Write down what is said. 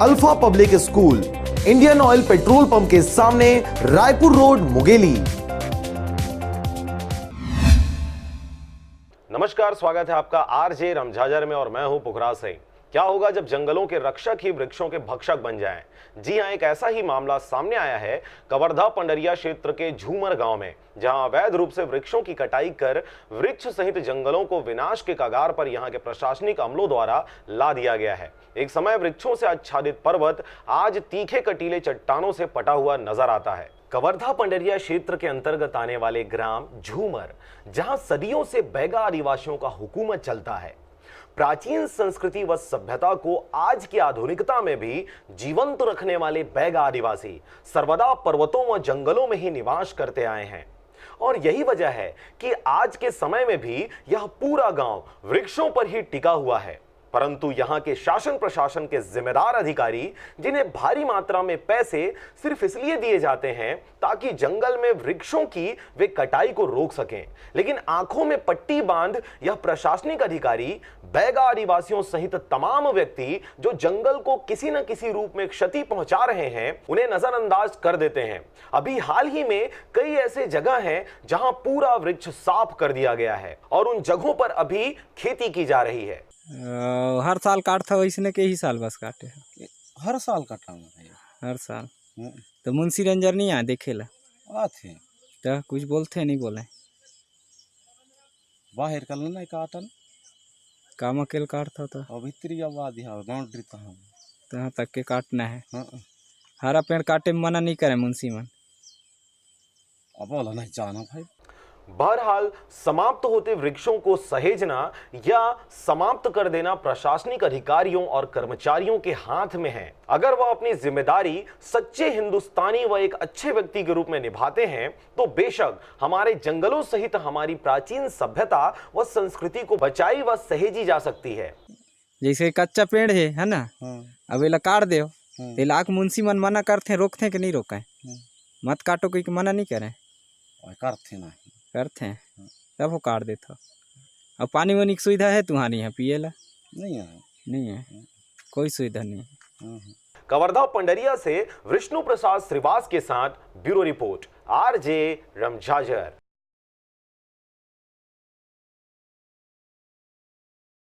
Alpha public school, Indian oil petrol pump के सामने, Raipur road, Mungeli. नमस्कार, स्वागत है आपका आरजे रमझाझर में और मैं हूं पुखराज सिंह। क्या होगा जब जंगलों के रक्षक ही वृक्षों के भक्षक बन जाएं? जी हां, एक ऐसा ही मामला सामने आया है कवर्धा पंडरिया क्षेत्र के झूमर गांव में, जहां अवैध रूप से वृक्षों की कटाई कर वृक्ष सहित जंगलों को विनाश के कगार पर यहां के प्रशासनिक अमलों द्वारा ला दिया गया है। एक समय वृक्षों से आच्छादित पर्वत आज तीखे कटीले चट्टानों से पटा हुआ नजर आता है। कवर्धा पंडरिया क्षेत्र के अंतर्गत आने वाले ग्राम झूमर, जहां सदियों से बैगा आदिवासियों का हुकूमत चलता है, प्राचीन संस्कृति व सभ्यता को आज की आधुनिकता में भी जीवंत रखने वाले बैगा आदिवासी सर्वदा पर्वतों व जंगलों में ही निवास करते आए हैं। और यही वजह है कि आज के समय में भी यह पूरा गांव वृक्षों पर ही टिका हुआ है। परंतु यहां के शासन प्रशासन के जिम्मेदार अधिकारी, जिन्हें भारी मात्रा में पैसे सिर्फ इसलिए दिए जाते हैं ताकि जंगल में वृक्षों की वे कटाई को रोक सकें, लेकिन आंखों में पट्टी बांध यह प्रशासनिक अधिकारी बैगा आदिवासियों सहित तमाम व्यक्ति जो जंगल को किसी न किसी रूप में क्षति पहुंचा रहे हैं, उन्हें नजरअंदाज कर देते हैं। अभी हाल ही में कई ऐसे जगह हैं जहां पूरा वृक्ष साफ कर दिया गया है और उन जगहों पर अभी खेती की जा रही है। हर साल काटता वैसने के ही साल बस काटे हर साल काटा हर साल। तो मुंशी रेंजर नहीं आए देखे ला आथे तो कुछ बोलते नहीं बोले बाहर कल नहीं काटन काम अकेले काटता तो और भीतरी आबाद यहाँ बाउंड्री तहाँ तक के काटना है। हाँ हरा पेड़ काटे में मना नहीं करे मुंशी मन। अब बोला नहीं जाना भाई। बहरहाल समाप्त होते वृक्षों को सहेजना या समाप्त कर देना प्रशासनिक अधिकारियों और कर्मचारियों के हाथ में है। अगर वह अपनी जिम्मेदारी सच्चे हिंदुस्तानी व एक अच्छे व्यक्ति के रूप में निभाते हैं तो बेशक हमारे जंगलों सहित हमारी प्राचीन सभ्यता व संस्कृति को बचाई व सहेजी जा सकती है। जैसे कच्चा पेड़ है ना, अब इला काट दो इलाक मुंशी मन मना करते रोकते कि नहीं रोके, मत काटो कोई मना नहीं करे, करते हैं तब वो काट देता। अब पानी वानी की सुविधा है तुम्हारी यहाँ पिए ला? नहीं है कोई सुविधा नहीं है। कवर्धा पंडरिया से विष्णु प्रसाद श्रीवास के साथ ब्यूरो रिपोर्ट, आरजे रमझाझर।